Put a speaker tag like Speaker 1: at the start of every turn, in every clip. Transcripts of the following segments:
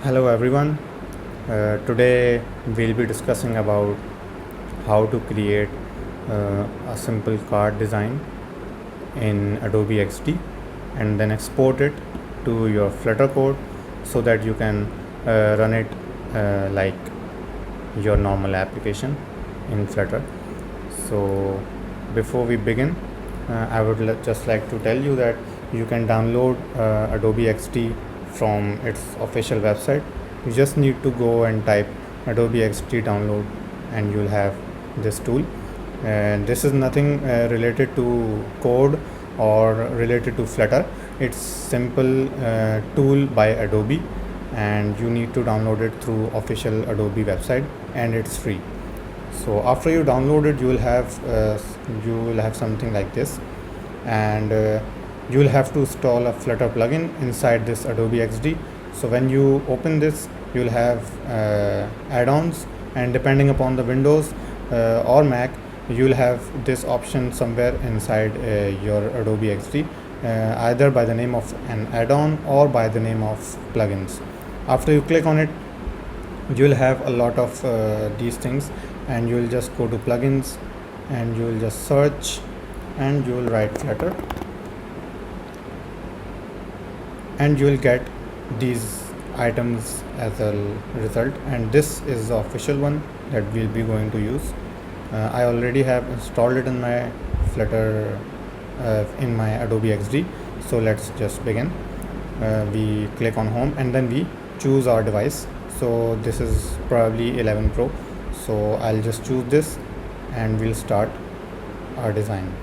Speaker 1: Hello everyone. Today we'll be discussing about how to create a simple card design in Adobe XD and then export it to your Flutter code so that you can run it like your normal application in Flutter. So before we begin, I would just like to tell you that you can download Adobe XD from its official website. You just need to go and type Adobe XD download and you'll have this tool. And this is nothing related to code or related to Flutter. It's simple tool by Adobe and you need to download it through official Adobe website and it's free. So after you download it, you will have something like this, and you will have to install a Flutter plugin inside this Adobe XD. So when you open this, you will have add-ons, and depending upon the Windows or Mac, you will have this option somewhere inside your Adobe XD, either by the name of an add-on or by the name of plugins. After you click on it, you will have a lot of these things, and you will just go to plugins and you will just search and you will write Flutter and you will get these items as a result, and this is the official one that we'll be going to use. I already have installed it in my Flutter in my Adobe XD. So let's just begin. We click on home and then we choose our device. So this is probably 11 Pro, so I'll just choose this and we'll start our design.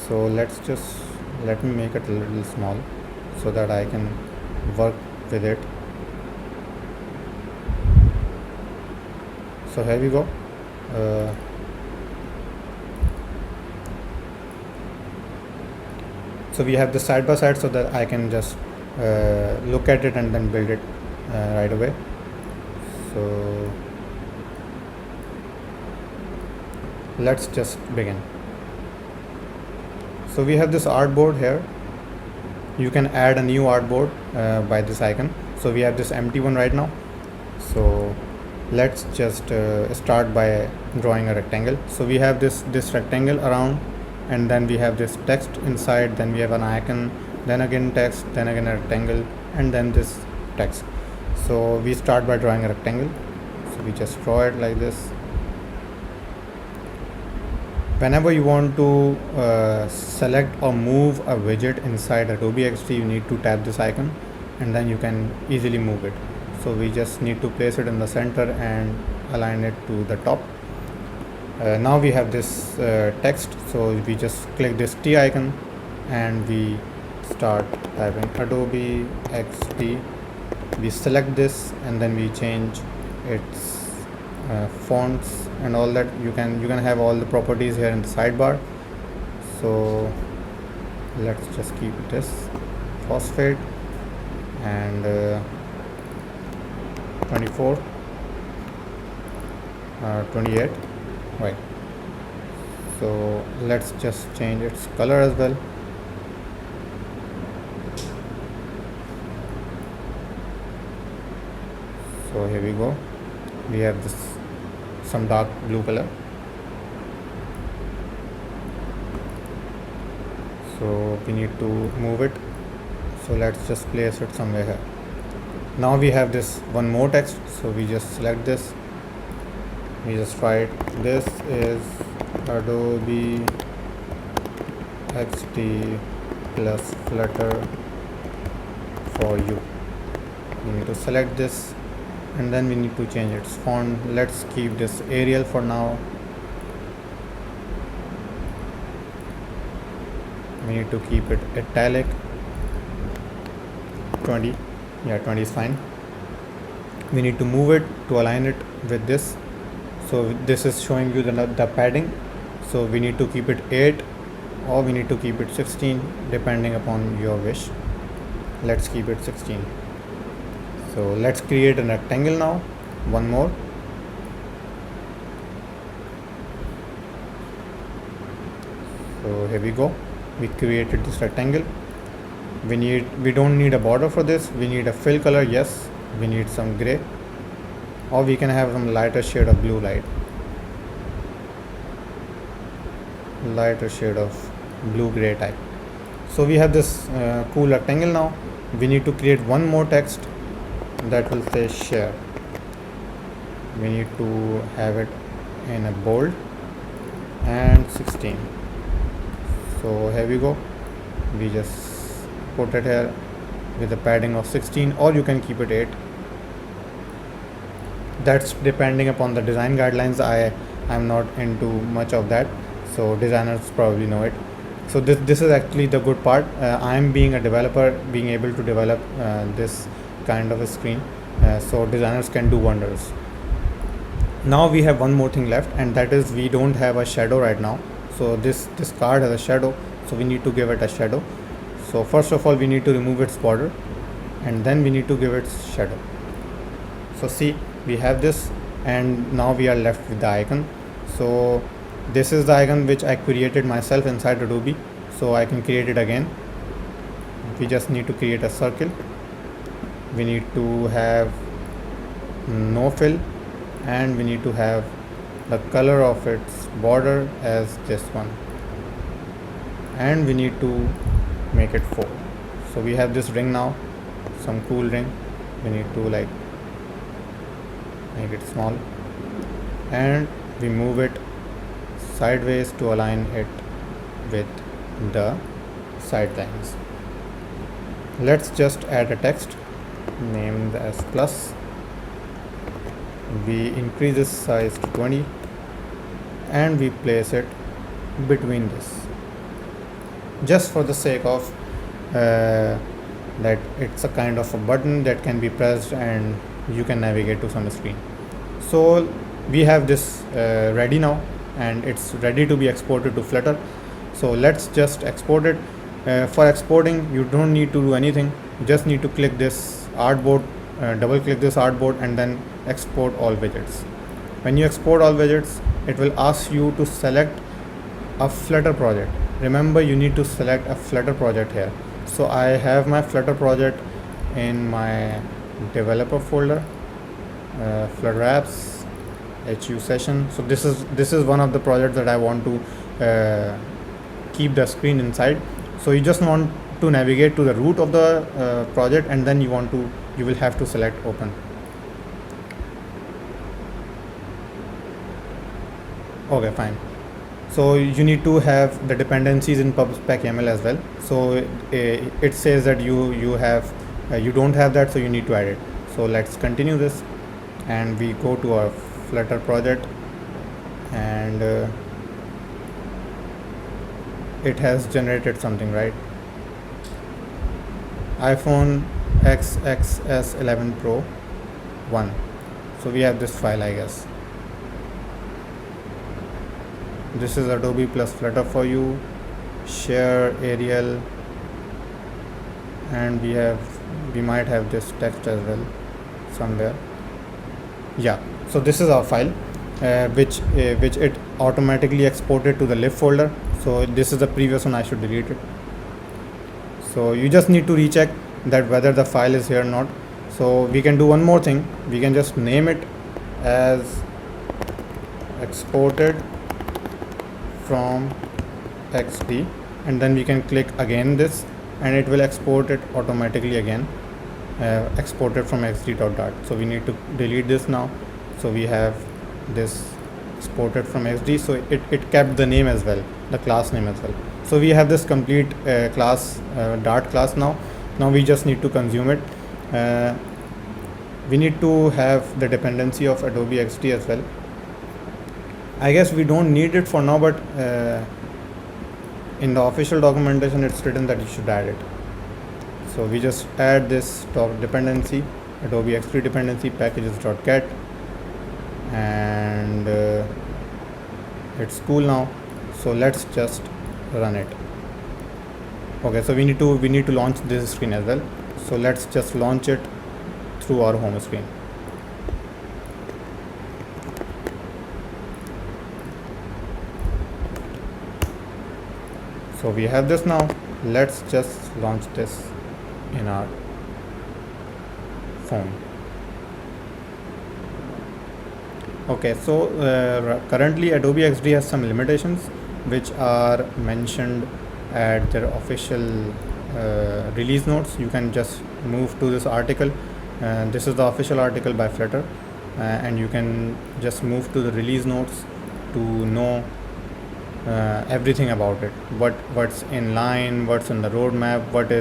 Speaker 1: So let me make it a little small so that I can work with it. So here we go. So we have the side by side so that I can just look at it and then build it right away. So let's just begin. So we have this artboard here. You can add a new artboard by this icon. So we have this empty one right now. So let's just start by drawing a rectangle. So we have this rectangle around, and then we have this text inside, then we have an icon, then again text, then again a rectangle, and then this text. So we start by drawing a rectangle. So we just draw it like this. Whenever you want to select or move a widget inside Adobe XD, you need to tap this icon and then you can easily move it. So we just need to place it in the center and align it to the top. Now we have this text, so we just click this T icon and we start typing Adobe XD. We select this and then we change its fonts and all that. You can have all the properties here in the sidebar. So let's just keep this phosphate and 24 28, right? So let's just change its color as well. So here we go. We have this some dark blue color. So we need to move it. So let's just place it somewhere here. Now we have this one more text. So we just select this. We just write this is Adobe XD plus Flutter for you. We need to select this and then we need to change its font. Let's keep this Arial for now. We need to keep it italic. 20, yeah, 20 is fine. We need to move it to align it with this. So this is showing you the padding. So we need to keep it 8 or we need to keep it 16 depending upon your wish. Let's keep it 16. So let's create a rectangle now, one more. So here we go. We created this rectangle. We don't need a border for this. We need a fill color, yes. we need some gray, or we can have some lighter shade of blue lighter shade of blue gray type. So we have this cool rectangle now. We need to create one more text that will say share. We need to have it in a bold and 16. So here we go. We just put it here with a padding of 16, or you can keep it 8. That's depending upon the design guidelines. I'm not into much of that, so designers probably know it. So this is actually the good part. I'm being a developer, being able to develop this kind of a screen, so designers can do wonders. Now we have one more thing left, and that is we don't have a shadow right now. So this card has a shadow, so we need to give it a shadow. So first of all, we need to remove its border, and then we need to give it shadow. So see, we have this, and now we are left with the icon. So this is the icon which I created myself inside Adobe, so I can create it again. We just need to create a circle. We need to have no fill, and we need to have the color of its border as this one, and we need to make it 4. So we have this ring now, some cool ring. We need to like make it small, and we move it sideways to align it with the side lines. Let's just add a text named as plus. We increase this size to 20, and we place it between this, just for the sake of that it's a kind of a button that can be pressed and you can navigate to some screen. So we have this ready now, and it's ready to be exported to Flutter. So let's just export it. For exporting, you don't need to do anything. You just need to click this artboard, double click this artboard, and then export all widgets. When you export all widgets, it will ask you to select a Flutter project. Remember, you need to select a Flutter project here. So I have my Flutter project in my developer folder, Flutter apps, HU session. So this is one of the projects that I want to keep the screen inside. So you just want to navigate to the root of the project, and then you will have to select open. Okay, fine. So you need to have the dependencies in pub/spec/yaml as well. So it says that you don't have that, so you need to add it. So let's continue this, and we go to our Flutter project, and it has generated something, right? iPhone XS 11 Pro 1. So we have this file, I guess. This is Adobe plus Flutter for you, share Arial, and we might have this text as well somewhere. Yeah, so this is our file, which it automatically exported to the lib folder. So this is the previous one, I should delete it. So you just need to recheck that whether the file is here or not. So we can do one more thing. We can just name it as exported from XD, and then we can click again this, and it will export it automatically again, exported from XD.dart. So we need to delete this now. So we have this exported from XD, so it kept the name as well, the class name as well. So we have this complete class, Dart class now. Now we just need to consume it. We need to have the dependency of Adobe XD as well. I guess we don't need it for now, but in the official documentation it's written that you should add it. So we just add this top dependency, Adobe XD dependency packages.get, and it's cool now. So let's just run it. Okay, so we need to launch this screen as well. So let's just launch it through our home screen. So we have this now. Let's just launch this in our phone. Okay, so currently Adobe XD has some limitations which are mentioned at their official release notes. You can just move to this article. This is the official article by Flutter, and you can just move to the release notes to know everything about it. What's in line, what's in the roadmap, what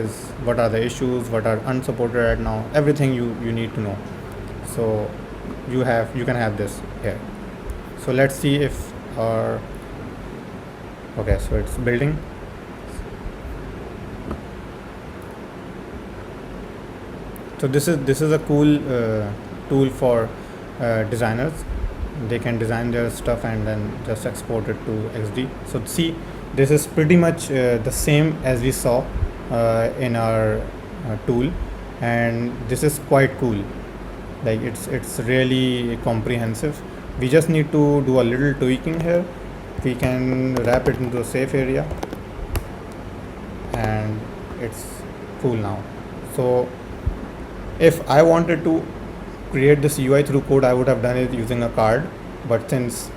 Speaker 1: are the issues, what are unsupported right now. Everything you need to know. So you can have this here. So let's see if our okay. So it's building. So this is a cool tool for designers. They can design their stuff and then just export it to XD. So see, this is pretty much the same as we saw in our tool, and this is quite cool. Like it's really comprehensive. We just need to do a little tweaking here. We can wrap it into a safe area, and it's cool now. So if I wanted to create this UI through code, I would have done it using a card, but since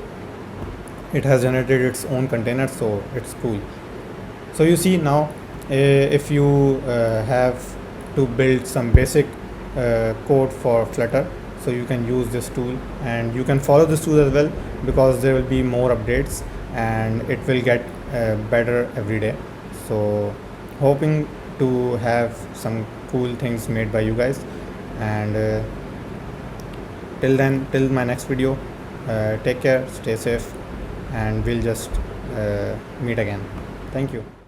Speaker 1: it has generated its own container, so it's cool. So you see now, if you have to build some basic code for Flutter, so you can use this tool, and you can follow this tool as well, because there will be more updates and it will get better every day. So hoping to have some cool things made by you guys, and till my next video, take care, stay safe, and we'll just meet again. Thank you.